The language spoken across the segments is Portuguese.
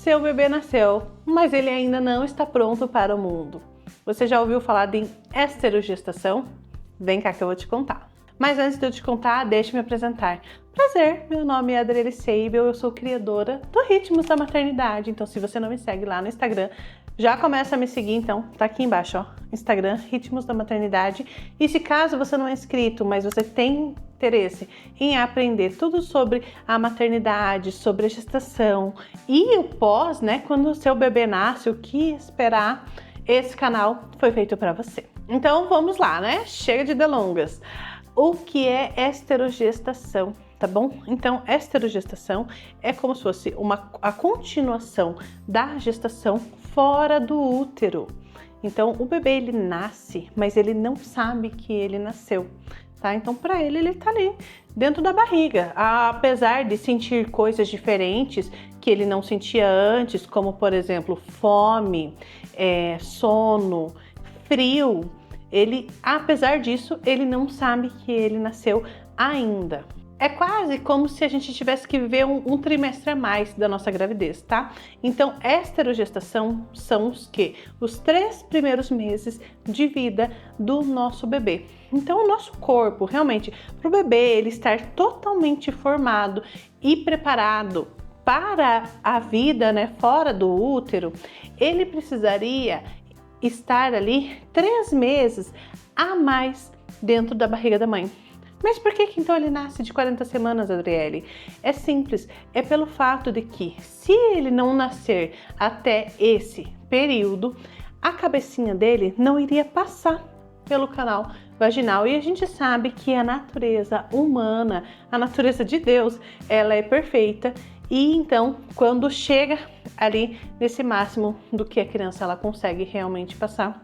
seu bebê nasceu, mas ele ainda não está pronto para o mundo. Você já ouviu falar em esterogestação? Vem cá que eu vou te contar. Mas antes de eu te contar, deixa eu me apresentar. Prazer, meu nome é Adriele Seibel, eu sou criadora do Ritmos da Maternidade. Então, se você não me segue lá no Instagram, já começa a me seguir, então, tá aqui embaixo, ó, Instagram, Ritmos da Maternidade. E se caso você não é inscrito, mas você tem interesse em aprender tudo sobre a maternidade, sobre a gestação e o pós, né, quando o seu bebê nasce, o que esperar, esse canal foi feito para você. Então, vamos lá, né? Chega de delongas. O que é esterogestação, tá bom? Então, esterogestação é como se fosse a continuação da gestação fora do útero. Então, o bebê ele nasce, mas ele não sabe que ele nasceu, tá? Então, para ele tá ali dentro da barriga, apesar de sentir coisas diferentes que ele não sentia antes, como por exemplo, fome, sono, frio. Ele, apesar disso, ele não sabe que ele nasceu ainda. É quase como se a gente tivesse que viver um trimestre a mais da nossa gravidez, tá? Então, esterogestação são os quê? Os 3 primeiros meses de vida do nosso bebê. Então, o nosso corpo, realmente, para o bebê ele estar totalmente formado e preparado para a vida, né, fora do útero, ele precisaria estar ali 3 meses a mais dentro da barriga da mãe. Mas por que então ele nasce de 40 semanas, Adriele? É simples, é pelo fato de que se ele não nascer até esse período, a cabecinha dele não iria passar pelo canal vaginal. E a gente sabe que a natureza humana, a natureza de Deus, ela é perfeita. E então, quando chega ali nesse máximo do que a criança ela consegue realmente passar,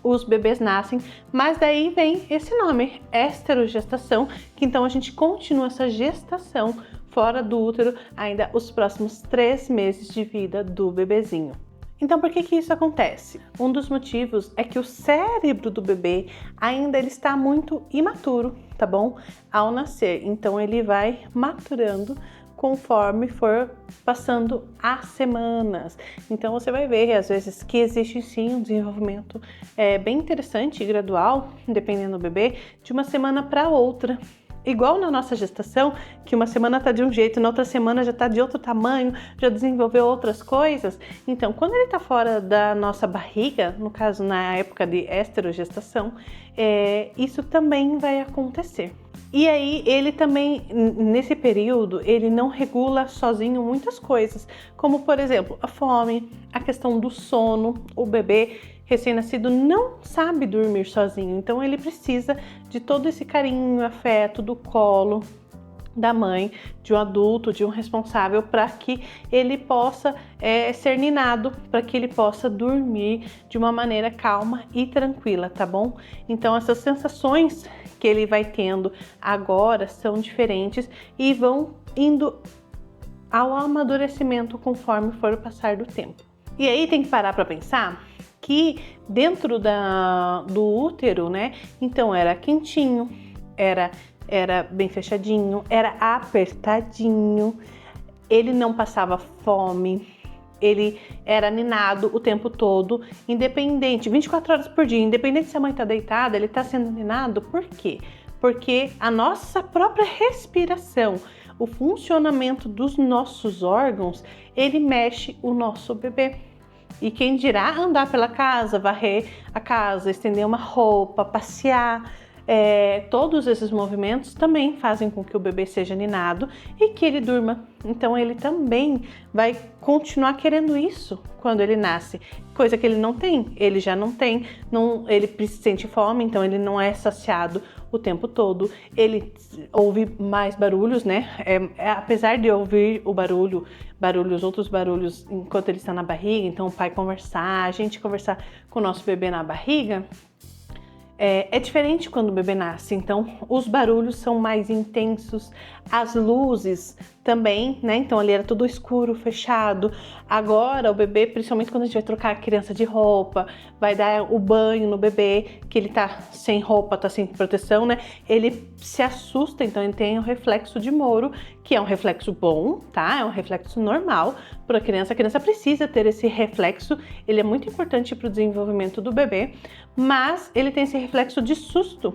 os bebês nascem, mas daí vem esse nome, esterogestação, que então a gente continua essa gestação fora do útero ainda os próximos 3 meses de vida do bebezinho. Então, por que isso acontece? Um dos motivos é que o cérebro do bebê ainda ele está muito imaturo, tá bom? Ao nascer, então ele vai maturando conforme for passando as semanas. Então você vai ver às vezes que existe sim um desenvolvimento bem interessante e gradual, dependendo do bebê, de uma semana para outra. Igual na nossa gestação, que uma semana tá de um jeito, na outra semana já tá de outro tamanho, já desenvolveu outras coisas. Então, quando ele tá fora da nossa barriga, no caso na época de esterogestação, isso também vai acontecer. E aí, ele também, nesse período, ele não regula sozinho muitas coisas, como por exemplo, a fome, a questão do sono. O bebê recém-nascido não sabe dormir sozinho, então ele precisa de todo esse carinho, afeto do colo da mãe, de um adulto, de um responsável, para que ele possa ser ninado, para que ele possa dormir de uma maneira calma e tranquila, tá bom? Então essas sensações que ele vai tendo agora são diferentes e vão indo ao amadurecimento conforme for o passar do tempo. E aí tem que parar para pensar que dentro do útero, né, então era quentinho, era bem fechadinho, era apertadinho, ele não passava fome, ele era ninado o tempo todo, independente, 24 horas por dia, independente se a mãe tá deitada, ele tá sendo ninado. Por quê? Porque a nossa própria respiração, o funcionamento dos nossos órgãos, ele mexe o nosso bebê. E quem dirá andar pela casa, varrer a casa, estender uma roupa, passear, todos esses movimentos também fazem com que o bebê seja ninado e que ele durma. Então ele também vai continuar querendo isso quando ele nasce, coisa que ele não tem, ele já não tem, ele sente fome, então ele não é saciado o tempo todo, ele ouve mais barulhos, né? Apesar de ouvir outros barulhos enquanto ele está na barriga, então o pai conversar, a gente conversar com o nosso bebê na barriga, é diferente quando o bebê nasce, então os barulhos são mais intensos, as luzes também, né? Então ali era tudo escuro, fechado. Agora o bebê, principalmente quando a gente vai trocar a criança de roupa, vai dar o banho no bebê, que ele tá sem roupa, tá sem proteção, né? Ele se assusta, então ele tem o reflexo de Moro, que é um reflexo bom, tá? É um reflexo normal para a criança. A criança precisa ter esse reflexo, ele é muito importante para o desenvolvimento do bebê, mas ele tem esse reflexo de susto,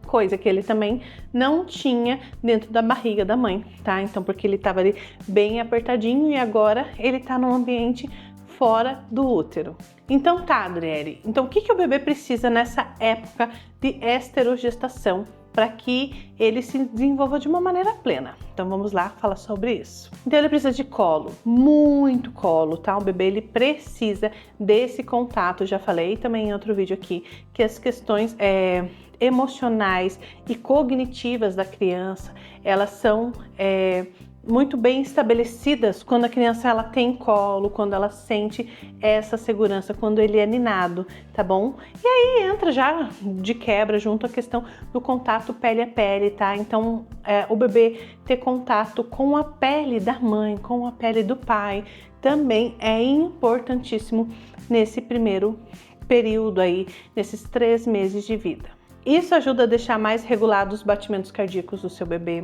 coisa que ele também não tinha dentro da barriga da mãe, tá? Então, porque ele tava ali bem apertadinho e agora ele tá num ambiente fora do útero. Então tá, Adriele, então o que o bebê precisa nessa época de esterogestação para que ele se desenvolva de uma maneira plena? Então vamos lá falar sobre isso. Então ele precisa de colo, muito colo, tá? O bebê ele precisa desse contato, já falei também em outro vídeo aqui, que as questões emocionais e cognitivas da criança, elas são muito bem estabelecidas quando a criança ela tem colo, quando ela sente essa segurança, quando ele é ninado, tá bom? E aí entra já de quebra junto a questão do contato pele a pele, tá? Então o bebê ter contato com a pele da mãe, com a pele do pai, também é importantíssimo nesse primeiro período aí, nesses 3 meses de vida. Isso ajuda a deixar mais regulados os batimentos cardíacos do seu bebê.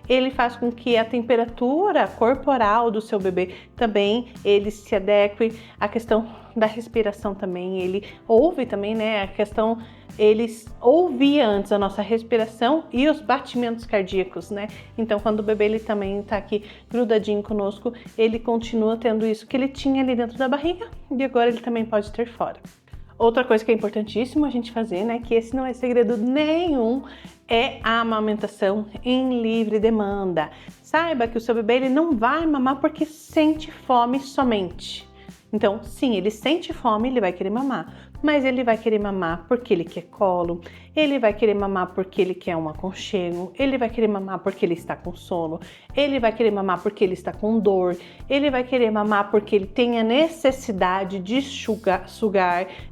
Ele faz com que a temperatura corporal do seu bebê também ele se adeque. A questão da respiração também, ele ouve também, né? A questão, eles ouvia antes a nossa respiração e os batimentos cardíacos, né? Então, quando o bebê ele também tá aqui grudadinho conosco, ele continua tendo isso que ele tinha ali dentro da barriga e agora ele também pode ter fora. Outra coisa que é importantíssimo a gente fazer, né, que esse não é segredo nenhum, é a amamentação em livre demanda. Saiba que o seu bebê ele não vai mamar porque sente fome somente. Então, sim, ele sente fome, ele vai querer mamar, mas ele vai querer mamar porque ele quer colo, ele vai querer mamar porque ele quer um aconchego, ele vai querer mamar porque ele está com sono, ele vai querer mamar porque ele está com dor, ele vai querer mamar porque ele tem a necessidade de sugar,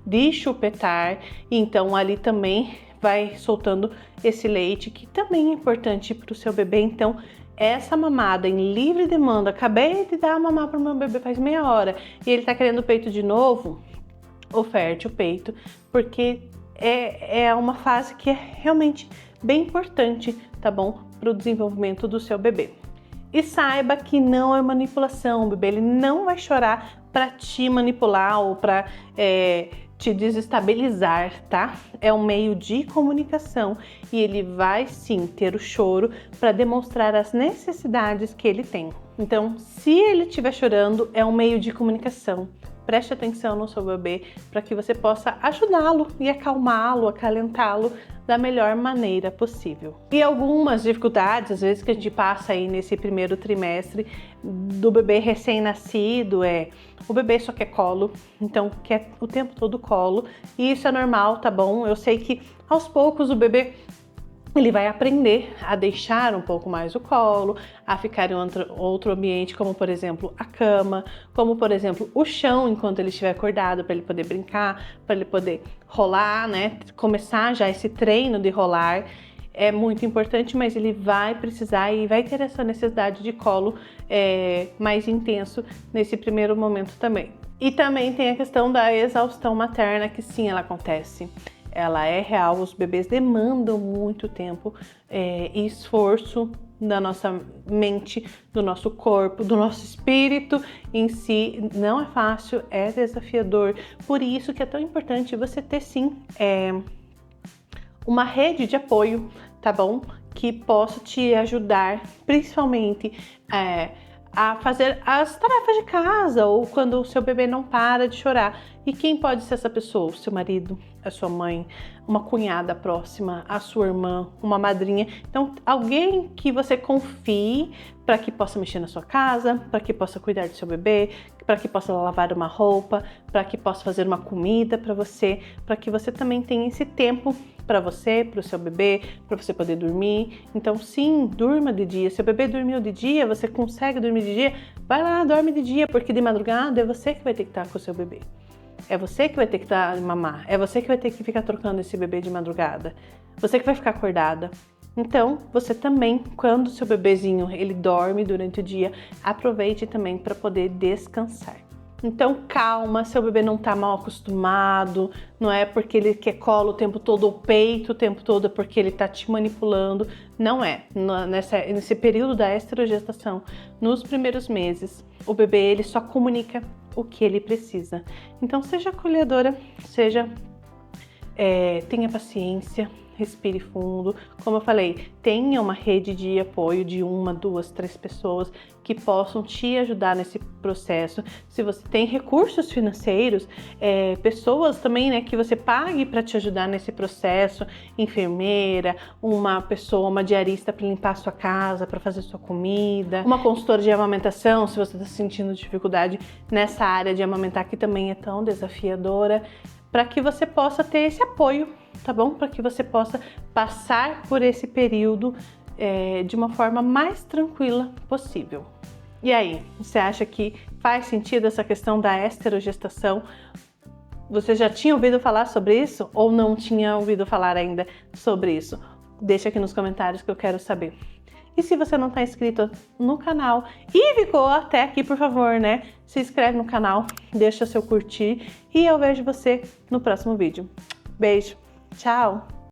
de chupetar, então ali também vai soltando esse leite que também é importante para o seu bebê. Então, essa mamada em livre demanda, acabei de dar a mamar para o meu bebê faz meia hora e ele tá querendo o peito de novo, oferte o peito, porque é uma fase que é realmente bem importante, tá bom? Para o desenvolvimento do seu bebê. E saiba que não é manipulação, o bebê ele não vai chorar para te manipular ou para te desestabilizar, tá? É um meio de comunicação e ele vai sim ter o choro para demonstrar as necessidades que ele tem. Então, se ele estiver chorando, é um meio de comunicação. Preste atenção no seu bebê para que você possa ajudá-lo e acalmá-lo, acalentá-lo da melhor maneira possível. E algumas dificuldades, às vezes, que a gente passa aí nesse primeiro trimestre do bebê recém-nascido o bebê só quer colo, então quer o tempo todo colo, e isso é normal, tá bom? Eu sei que aos poucos o bebê ele vai aprender a deixar um pouco mais o colo, a ficar em outro ambiente, como por exemplo a cama, como por exemplo o chão enquanto ele estiver acordado, para ele poder brincar, para ele poder rolar, né? Começar já esse treino de rolar é muito importante, mas ele vai precisar e vai ter essa necessidade de colo mais intenso nesse primeiro momento também. E também tem a questão da exaustão materna, que sim, ela acontece. Ela é real, os bebês demandam muito tempo e esforço da nossa mente, do nosso corpo, do nosso espírito em si. Não é fácil, é desafiador. Por isso que é tão importante você ter sim uma rede de apoio, tá bom? Que possa te ajudar, principalmente a fazer as tarefas de casa ou quando o seu bebê não para de chorar. E quem pode ser essa pessoa? O seu marido, a sua mãe, uma cunhada próxima, a sua irmã, uma madrinha. Então, alguém que você confie para que possa mexer na sua casa, para que possa cuidar do seu bebê, para que possa lavar uma roupa, para que possa fazer uma comida para que você também tenha esse tempo para você, para o seu bebê, para você poder dormir. Então, sim, durma de dia. Se o bebê dormiu de dia, você consegue dormir de dia, vai lá, dorme de dia, porque de madrugada é você que vai ter que estar com o seu bebê. É você que vai ter que dar mamar, é você que vai ter que ficar trocando esse bebê de madrugada, você que vai ficar acordada. Então, você também, quando seu bebezinho ele dorme durante o dia, aproveite também para poder descansar. Então, calma, seu bebê não tá mal acostumado, não é porque ele quer colo o tempo todo ou peito o tempo todo, é porque ele tá te manipulando. Não é. Nesse período da esterogestação, nos primeiros meses, o bebê ele só comunica o que ele precisa. Então, seja acolhedora, tenha paciência, respire fundo. Como eu falei, tenha uma rede de apoio de 1, 2, 3 pessoas que possam te ajudar nesse processo. Se você tem recursos financeiros, pessoas também, né, que você pague para te ajudar nesse processo, enfermeira, uma pessoa, uma diarista para limpar a sua casa, para fazer sua comida, uma consultora de amamentação, se você está sentindo dificuldade nessa área de amamentar, que também é tão desafiadora, para que você possa ter esse apoio, tá bom? Para que você possa passar por esse período de uma forma mais tranquila possível. E aí, você acha que faz sentido essa questão da esterogestação? Você já tinha ouvido falar sobre isso ou não tinha ouvido falar ainda sobre isso? Deixa aqui nos comentários que eu quero saber. E se você não está inscrito no canal e ficou até aqui, por favor, né? Se inscreve no canal, deixa seu curtir e eu vejo você no próximo vídeo. Beijo, tchau!